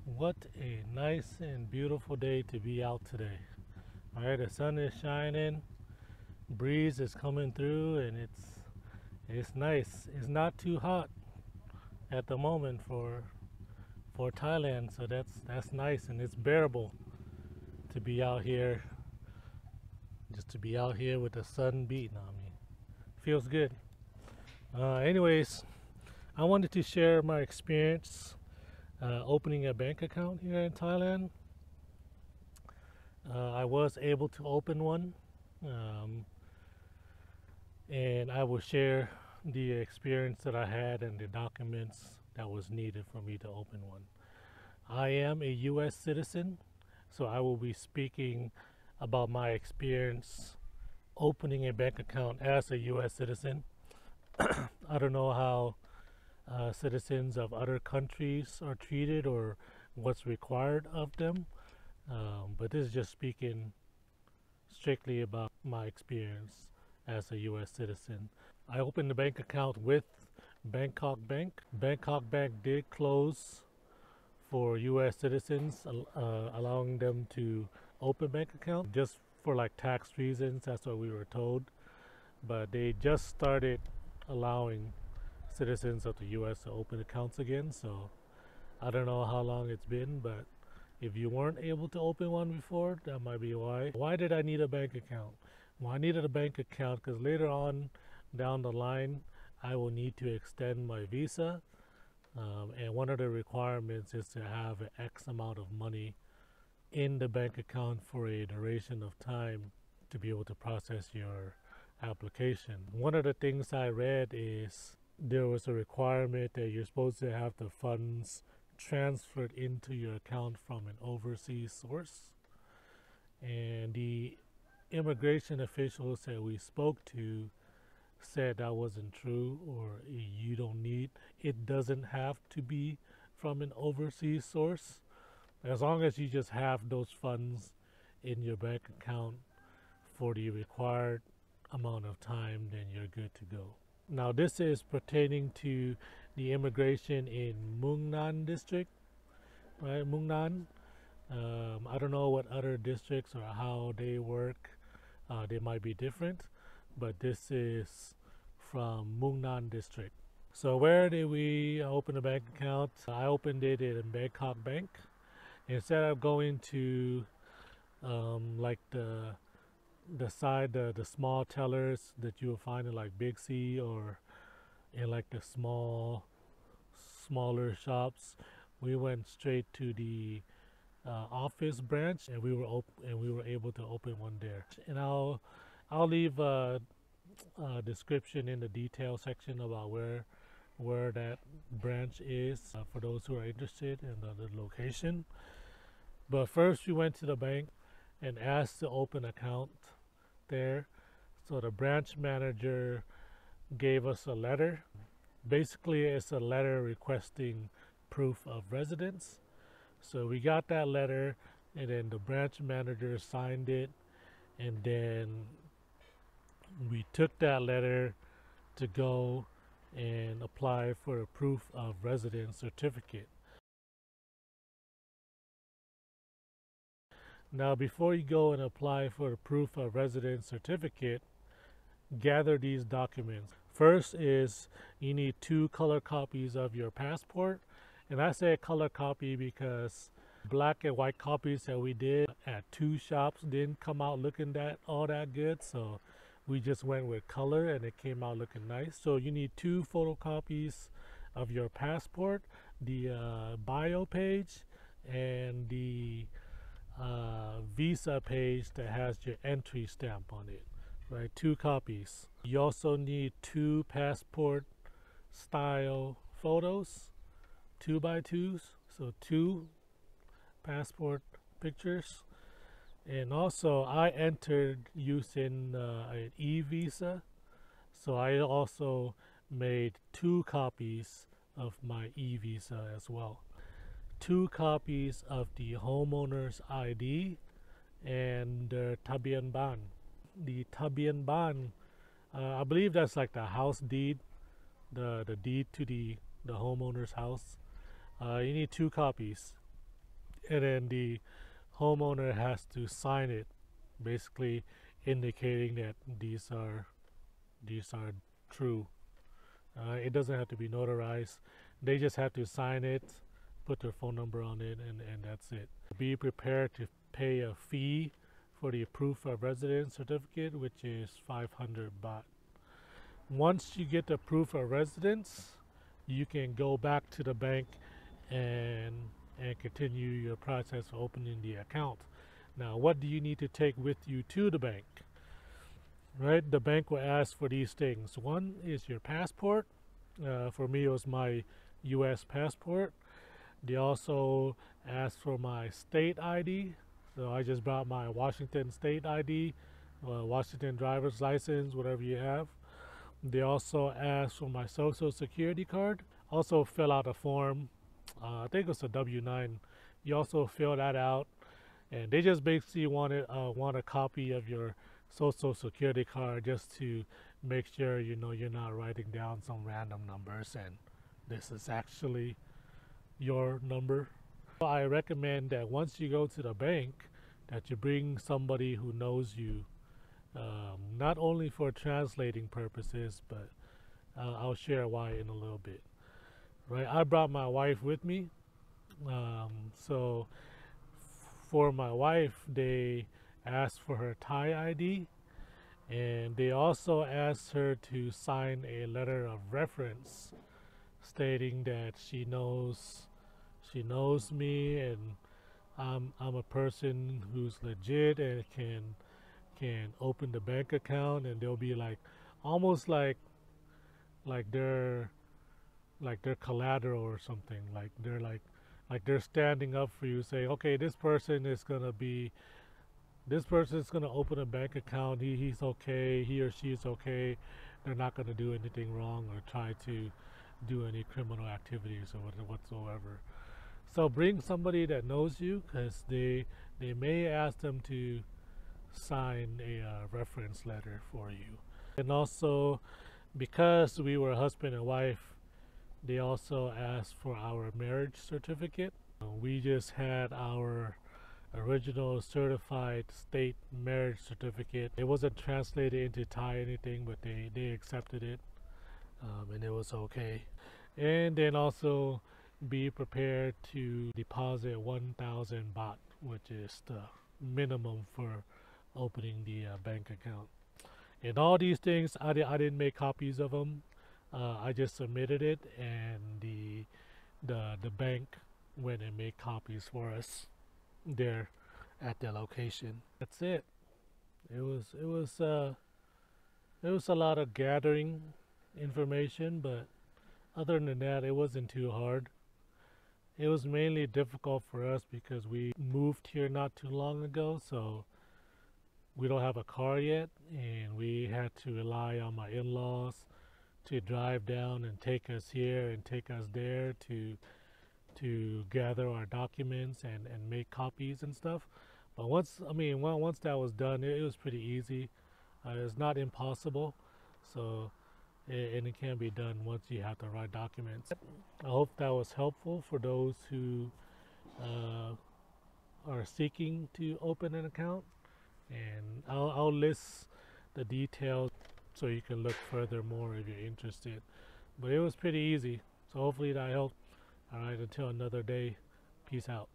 What a nice and beautiful day to be out today. All right, the sun is shining, breeze is coming through, and it's nice. It's not too hot at the moment for Thailand, so that's nice and it's bearable to be out here, just to be out here with the sun beating on me. Feels good. Anyways, I wanted to share my experience opening a bank account here in Thailand. I was able to open one, um, and I will share the experience that I had and the documents that was needed for me to open one. I am a U.S. citizen, so I will be speaking about my experience opening a bank account as a U.S. citizen. I don't know how citizens of other countries are treated or what's required of them, but this is just speaking strictly about my experience as a U.S. citizen. I opened a bank account with Bangkok Bank. Bangkok Bank did close for U.S. citizens, allowing them to open bank account just for like tax reasons. That's what we were told. But they just started allowing citizens of the U.S. to open accounts again. So I don't know how long it's been, but if you weren't able to open one before, that might be why. Why did I need a bank account? Well, I needed a bank account because later on down the line, I will need to extend my visa. And one of the requirements is to have an X amount of money in the bank account for a duration of time to be able to process your application. One of the things I read is there was a requirement that you're supposed to have the funds transferred into your account from an overseas source. And the immigration officials that we spoke to said that wasn't true, or you don't need, it doesn't have to be from an overseas source. As long as you just have those funds in your bank account for the required amount of time, then you're good to go. Now this is pertaining to the immigration in Mueang Nan District, right? Mueang Nan. I don't know what other districts or how they work. They might be different, but this is from Mueang Nan District. So where did we open a bank account? I opened it in Bangkok Bank. Instead of going to like the small tellers that you will find in like Big C or in like the smaller shops, we went straight to the office branch, and we were able to open one there. And I'll leave a description in the detail section about where that branch is for those who are interested in the location. But first we went to the bank and asked to open account there. So the branch manager gave us a letter. Basically it's a letter requesting proof of residence. So we got that letter, and then the branch manager signed it, and then we took that letter to go and apply for a proof of residence certificate. Now before you go and apply for a proof of residence certificate, gather these documents. First is you need 2 color copies of your passport. And I say color copy because black and white copies that we did at 2 shops didn't come out looking all that good. So we just went with color and it came out looking nice. So you need 2 photocopies of your passport, the bio page, and the visa page that has your entry stamp on it, right? 2 copies. You also need 2 passport style photos, 2x2s, so 2 passport pictures. And also I entered using an e-visa, so I also made 2 copies of my e-visa as well. 2 copies of the homeowner's ID and the Tabian Ban. The Tabian Ban, I believe that's like the house deed, the deed to the homeowner's house. You need 2 copies. and then the homeowner has to sign it, basically indicating that these are true. It doesn't have to be notarized. They just have to sign it, put their phone number on it, and that's it. Be prepared to pay a fee for the proof of residence certificate, which is 500 baht. Once you get the proof of residence, you can go back to the bank and continue your process of opening the account. Now, what do you need to take with you to the bank? Right, the bank will ask for these things. One is your passport. For me, it was my U.S. passport. They also asked for my state ID. So I just brought my Washington state ID, Washington driver's license, whatever you have. They also asked for my social security card. Also fill out a form. I think it's a W-9. You also fill that out. And they just basically want a copy of your social security card just to make sure you're not writing down some random numbers and this is actually your number. I recommend that once you go to the bank that you bring somebody who knows you, not only for translating purposes, but I'll share why in a little bit. Right, I brought my wife with me, so for my wife they asked for her Thai ID, and they also asked her to sign a letter of reference stating that she knows me and I'm a person who's legit and can open the bank account, and they'll be like almost like they're collateral or something, like they're standing up for you, saying, okay, this person's gonna open a bank account. He's okay. He or she is okay. They're not gonna do anything wrong or try to do any criminal activities or whatsoever. So bring somebody that knows you, because they may ask them to sign a reference letter for you. And also, because we were husband and wife, they also asked for our marriage certificate. We just had our original certified state marriage certificate. It wasn't translated into Thai or anything, but they accepted it, and it was okay. And then also be prepared to deposit 1,000 baht, which is the minimum for opening the bank account. And all these things, I didn't make copies of them. I just submitted it, and the bank went and made copies for us there at the location. That's it. It was a lot of gathering information, but other than that, it wasn't too hard. It was mainly difficult for us because we moved here not too long ago, so we don't have a car yet, and we had to rely on my in-laws to drive down and take us here and take us there to gather our documents and make copies and stuff. But once that was done, it was pretty easy. It's not impossible, so and it can be done once you have the right documents. I hope that was helpful for those who are seeking to open an account, and I'll list the details so you can look further more if you're interested. But it was pretty easy, so hopefully that helped. All right, until another day, peace out.